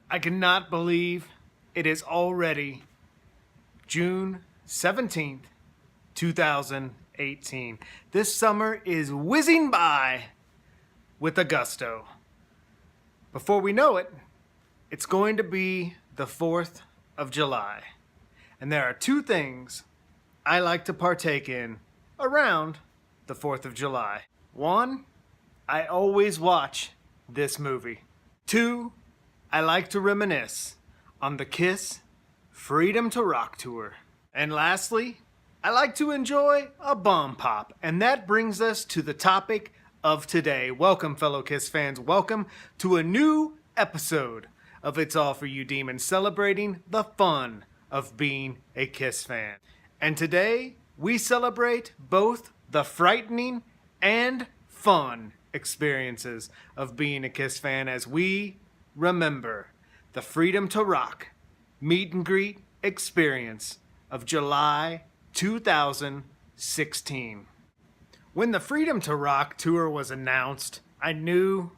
I cannot believe it is already June 17th, 2018. This summer is whizzing by with a gusto. Before we know it, it's going to be the 4th of July. And there are two things I like to partake in around the 4th of July. One, I always watch this movie. Two, I like to reminisce on the Kiss Freedom to Rock tour. And lastly, I like to enjoy a bomb pop. And that brings us to the topic of today. Welcome, fellow Kiss fans. Welcome to a new episode of It's All For You Demons, celebrating the fun of being a Kiss fan. And today, we celebrate both the frightening and fun experiences of being a Kiss fan as we remember the Freedom to Rock meet and greet experience of July 2016. When the Freedom to Rock tour was announced, I knew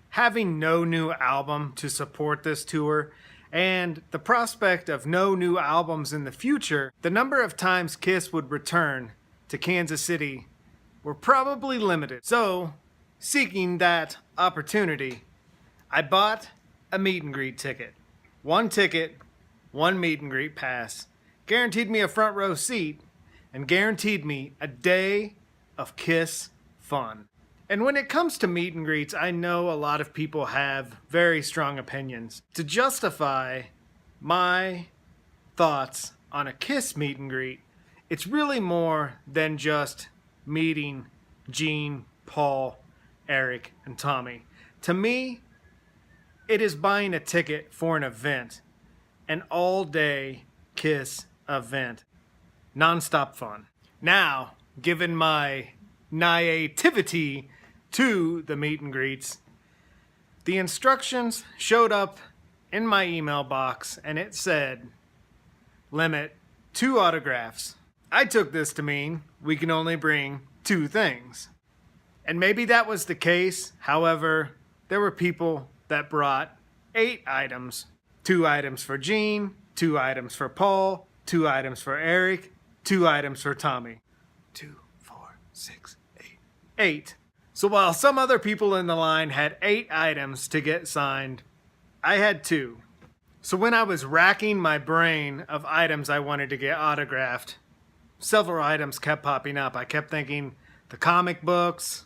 having no new album to support this tour and the prospect of no new albums in the future, the number of times Kiss would return to Kansas City were probably limited. So, seeking that opportunity, I bought a meet and greet ticket. One ticket, one meet and greet pass, guaranteed me a front row seat, and guaranteed me a day of Kiss fun. And when it comes to meet and greets, I know a lot of people have very strong opinions. To justify my thoughts on a Kiss meet and greet, it's really more than just meeting Gene, Paul, Eric, and Tommy. To me, it is buying a ticket for an event, an all-day Kiss event. Non-stop fun. Now, given my naivety to the meet and greets, the instructions showed up in my email box and it said, limit 2 autographs. I took this to mean we can only bring 2 things. And maybe that was the case. However, there were people that brought 8 items. 2 items for Gene, 2 items for Paul, 2 items for Eric, 2 items for Tommy. 2, 4, 6, 8. 8. So while some other people in the line had 8 items to get signed, I had 2. So when I was racking my brain of items I wanted to get autographed, several items kept popping up. I kept thinking the comic books,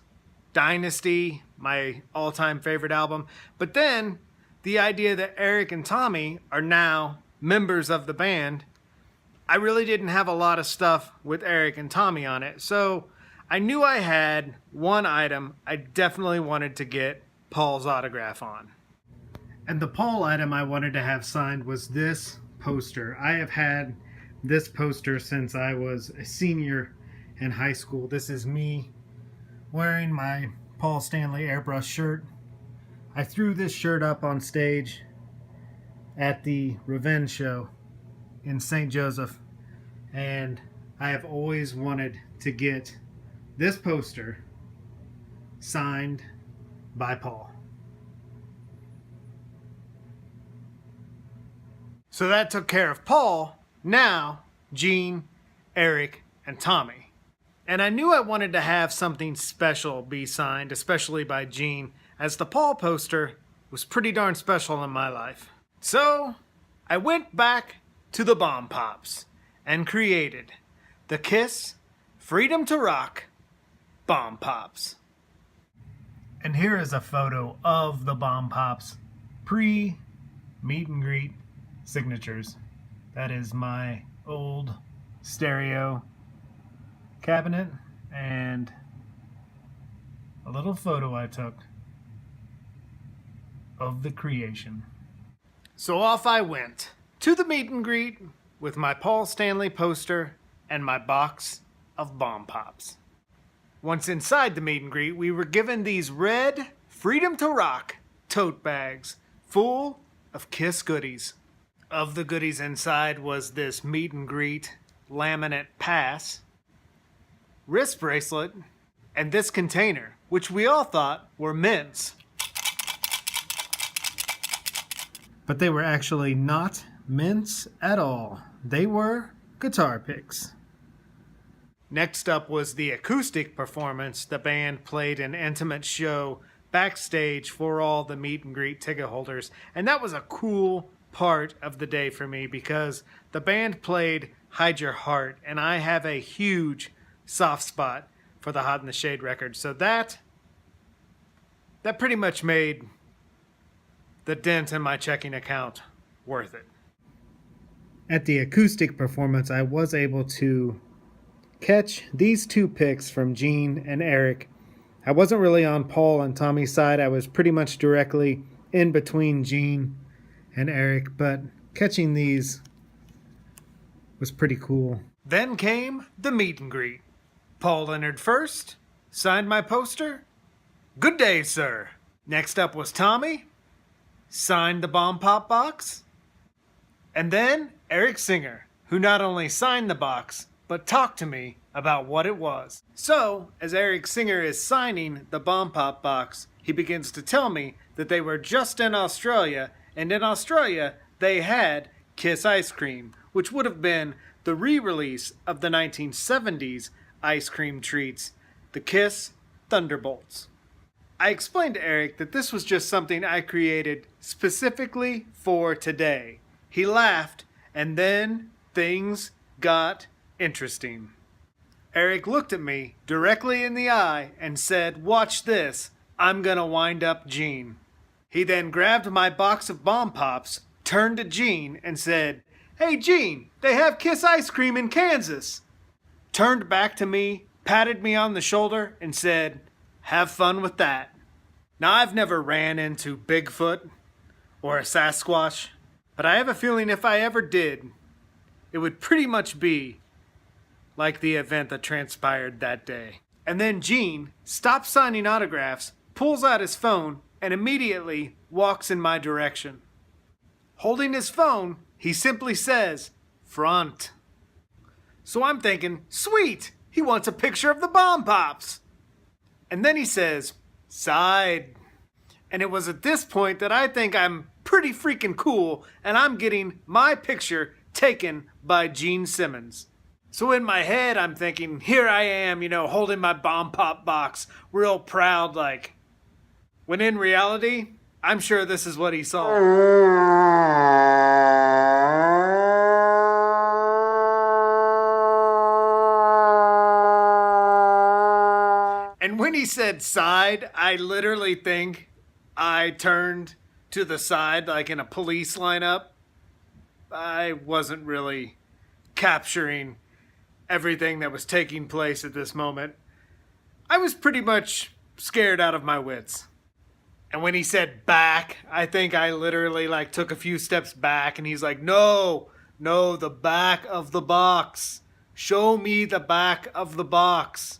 Dynasty, my all-time favorite album. But then the idea that Eric and Tommy are now members of the band, I really didn't have a lot of stuff with Eric and Tommy on it. So I knew I had one item I definitely wanted to get Paul's autograph on. And the Paul item I wanted to have signed was this poster. I have had this poster since I was a senior in high school. This is me wearing my Paul Stanley airbrush shirt. I threw this shirt up on stage at the Revenge show in St. Joseph, and I have always wanted to get this poster signed by Paul. So that took care of Paul. Now, Gene, Eric, and Tommy. And I knew I wanted to have something special be signed, especially by Gene, as the Paul poster was pretty darn special in my life. So, I went back to the Bomb Pops and created the Kiss Freedom to Rock Bomb Pops. And here is a photo of the Bomb Pops pre-meet and greet signatures. That is my old stereo cabinet and a little photo I took of the creation. So off I went to the meet and greet with my Paul Stanley poster and my box of Bomb Pops. Once inside the meet and greet, we were given these red Freedom to Rock tote bags full of Kiss goodies. Of the goodies inside was this meet and greet laminate pass, wrist bracelet, and this container, which we all thought were mints. but they were actually not mints at all. They were guitar picks. Next up was the acoustic performance. The band played an intimate show backstage for all the meet and greet ticket holders, and that was a cool part of the day for me because the band played Hide Your Heart, and I have a huge soft spot for the Hot in the Shade record, so that pretty much made the dent in my checking account worth it. At the acoustic performance, I was able to catch these two picks from Gene and Eric. I wasn't really on Paul and Tommy's side. I was pretty much directly in between Gene and Eric, but catching these was pretty cool. Then came the meet and greet. Paul entered first, signed my poster. Good day, sir. Next up was Tommy, signed the Bomb Pop box. And then Eric Singer, who not only signed the box, but talked to me about what it was. So, as Eric Singer is signing the Bomb Pop box, he begins to tell me that they were just in Australia, and in Australia they had Kiss Ice Cream, which would have been the re-release of the 1970s ice cream treats, the Kiss Thunderbolts. I explained to Eric that this was just something I created specifically for today. He laughed, and then things got interesting. Eric looked at me directly in the eye and said, "Watch this, I'm gonna wind up Gene." He then grabbed my box of Bomb Pops, turned to Gene and said, "Hey Gene, they have Kiss Ice Cream in Kansas." Turned back to me, patted me on the shoulder and said, "Have fun with that." Now I've never ran into Bigfoot or a Sasquatch, but I have a feeling if I ever did, it would pretty much be like the event that transpired that day. And then Gene stops signing autographs, pulls out his phone, and immediately walks in my direction. Holding his phone, he simply says, "Front." So I'm thinking, sweet, he wants a picture of the Bomb Pops. And then he says, "Side." And it was at this point that I think I'm pretty freaking cool, and I'm getting my picture taken by Gene Simmons. So in my head, I'm thinking, here I am, holding my Bomb Pop box, real proud, like. When in reality, I'm sure this is what he saw. And when he said side, I literally think I turned to the side like in a police lineup. I wasn't really capturing everything that was taking place at this moment. I was pretty much scared out of my wits. And when he said back, I think I literally took a few steps back, and he's like, no, the back of the box. Show me the back of the box.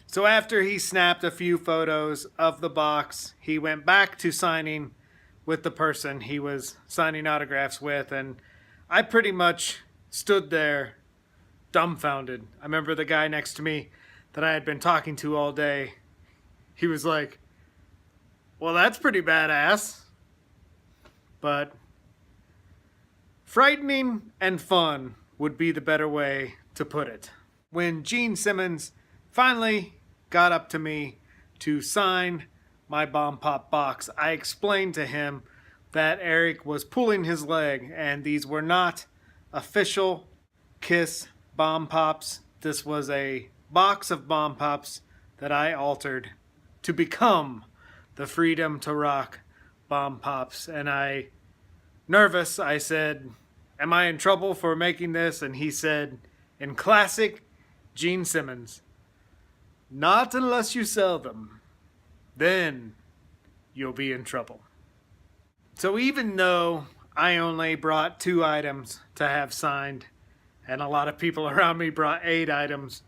So after he snapped a few photos of the box, he went back to signing with the person he was signing autographs with, and I pretty much stood there dumbfounded. I remember the guy next to me that I had been talking to all day, he was like, "Well, that's pretty badass." But frightening and fun would be the better way to put it. When Gene Simmons finally got up to me to sign my Bomb Pop box, I explained to him that Eric was pulling his leg and these were not official Kiss Bomb Pops. This was a box of Bomb Pops that I altered to become the Freedom to Rock Bomb Pops. And nervous, I said, "Am I in trouble for making this?" And he said, in classic Gene Simmons, "Not unless you sell them. Then you'll be in trouble." So even though I only brought 2 items to have signed, and a lot of people around me brought 8 items,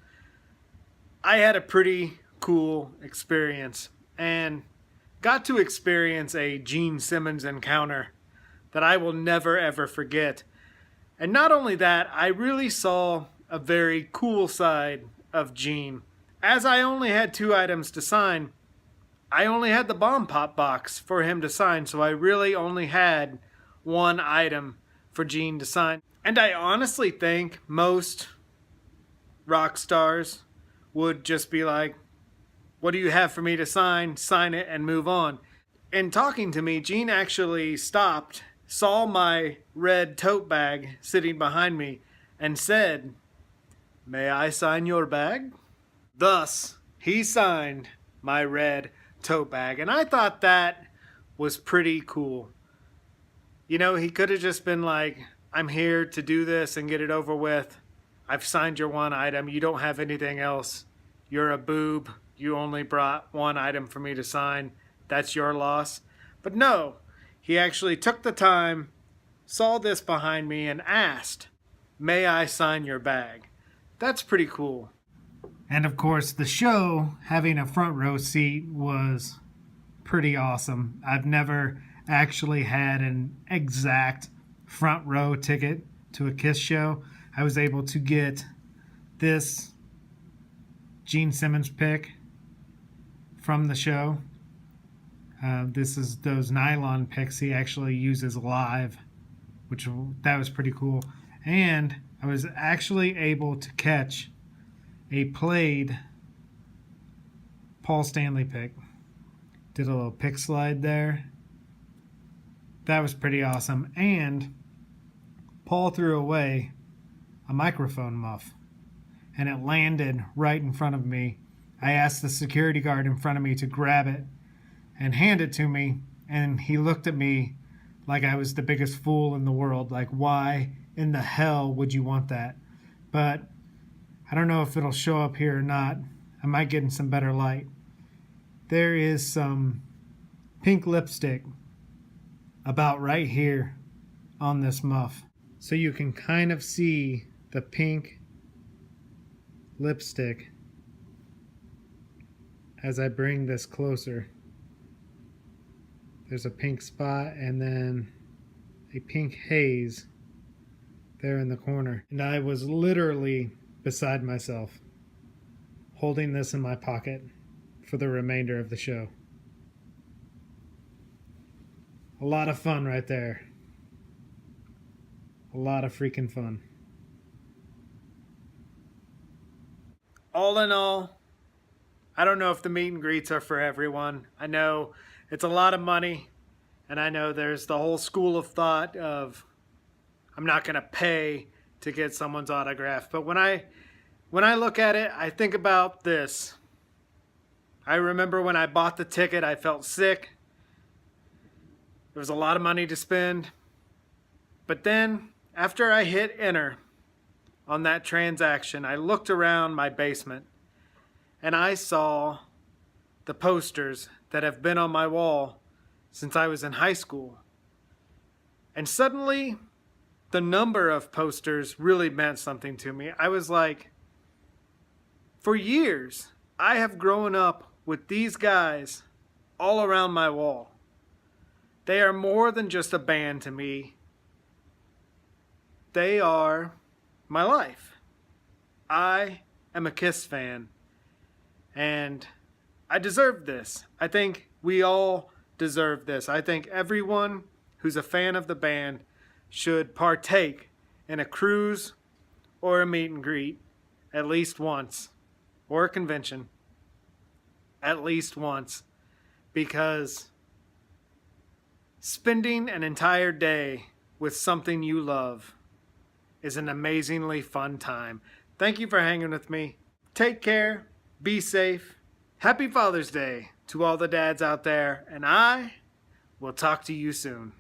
I had a pretty cool experience and got to experience a Gene Simmons encounter that I will never ever forget. And not only that, I really saw a very cool side of Gene. As I only had 2 items to sign, I only had the Bomb Pop box for him to sign, so I really only had one item for Gene to sign. And I honestly think most rock stars would just be like, what do you have for me to sign? Sign it and move on. In talking to me, Gene actually stopped, saw my red tote bag sitting behind me, and said, "May I sign your bag?" Thus, he signed my red tote bag, and I thought that was pretty cool. You know, he could have just been like, I'm here to do this and get it over with. I've signed your one item. You don't have anything else. You're a boob. You only brought one item for me to sign. That's your loss. But no, he actually took the time, saw this behind me, and asked, "May I sign your bag?" That's pretty cool. And of course, the show, having a front row seat, was pretty awesome. I've never actually had an exact front row ticket to a Kiss show. I was able to get this Gene Simmons pick from the show. This is those nylon picks he actually uses live, that was pretty cool. And I was actually able to catch a played Paul Stanley pick. Did a little pick slide there. That was pretty awesome. And Paul threw away a microphone muff, and it landed right in front of me. I asked the security guard in front of me to grab it and hand it to me, and he looked at me like I was the biggest fool in the world. Like, why in the hell would you want that? But I don't know if it'll show up here or not. I might get in some better light. There is some pink lipstick about right here on this muff. So you can kind of see the pink lipstick as I bring this closer. There's a pink spot and then a pink haze there in the corner. And I was literally beside myself, holding this in my pocket for the remainder of the show. A lot of fun right there. A lot of freaking fun. All in all, I don't know if the meet and greets are for everyone. I know it's a lot of money, and I know there's the whole school of thought of I'm not going to pay to get someone's autograph. But when I look at it, I think about this. I remember when I bought the ticket, I felt sick. There was a lot of money to spend. But then, after I hit enter on that transaction, I looked around my basement and I saw the posters that have been on my wall since I was in high school. And suddenly, the number of posters really meant something to me. I was like, for years, I have grown up with these guys all around my wall. They are more than just a band to me. They are my life. I am a Kiss fan, and I deserve this. I think we all deserve this. I think everyone who's a fan of the band should partake in a cruise or a meet and greet at least once, or a convention at least once, because spending an entire day with something you love is an amazingly fun time. Thank you for hanging with me. Take care. Be safe. Happy Father's Day to all the dads out there, and I will talk to you soon.